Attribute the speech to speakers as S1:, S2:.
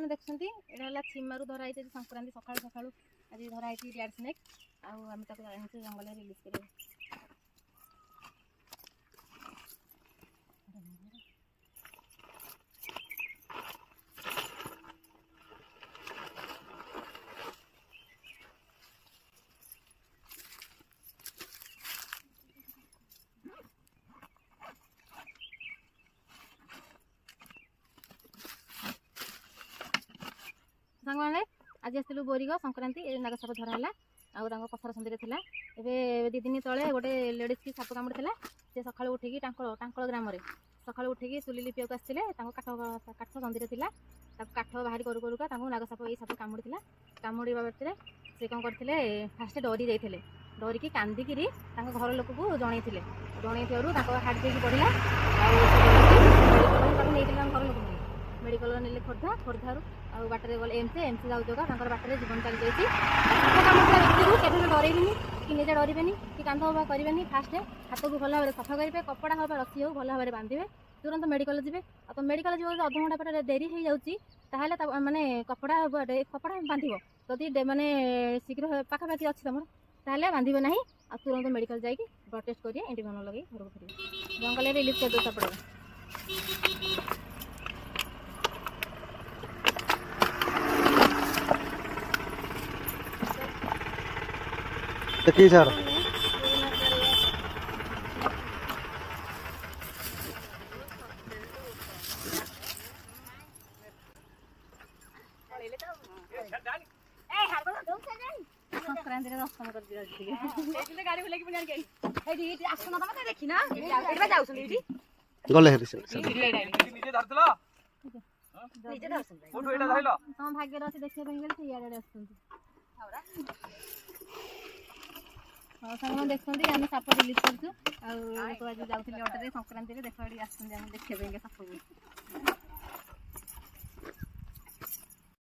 S1: मैंने देखते यहाँ छिमारू धराई संक्रांति सकाल सकाल आज धराई रेड स्नेक आम जंगल रिलीज कर सांग मैंने आज आसलु बोरीग संक्रांति नाग साप धराला आउ पथर सन्धि थी एवं 2 दिन तले गोटे लेडीज की साप कामुड़ी से सका उठिकी टांकल ग्राम सका उठिकी चुली लिपिया आसते काठ सन्धि थी काठ बाहरी करू करूका नाग साप ये साप कामुड़ी कामुड़ा बाटे से कौन करते फास्ट डरी जाते डरिकी कांदिकी घर लोक को जन हार्ट बीट बढ़ला घर लोक मेडिकल ने खोर्धा खोर्धार आउ बाटर गले एमसी जाऊ जगह बाटर जीवन चली जाइए व्यक्ति डरइनि कि निजे डरबे कि कांध हवा करेंगे फास्ट हाथ को भल भाव सफा करेंगे कपड़ा हवा रसी हो भल भाव बांधे तुरंत मेडिकल जी तो मेडिकल जी अध घंटा पर देरी हो जाए माने कपड़ा कपड़ा बांध जदि माने शीघ्र पाखापाखि अच्छी तुम ताले बांधे ना आ तुरंत मेडिकल जाकि ब्लड टेस्ट करिए एंटीबायोटिक लगे घर को फेर जंगल रिलीज कर दो सपड़
S2: देखिए सर
S1: संक्रांति दर्शन कर गाड़ी बुले
S2: गले
S1: भाग्य अच्छी देखा देखते आम साप रिलीज कर जाऊे अटे संक्रांति देख देखा साप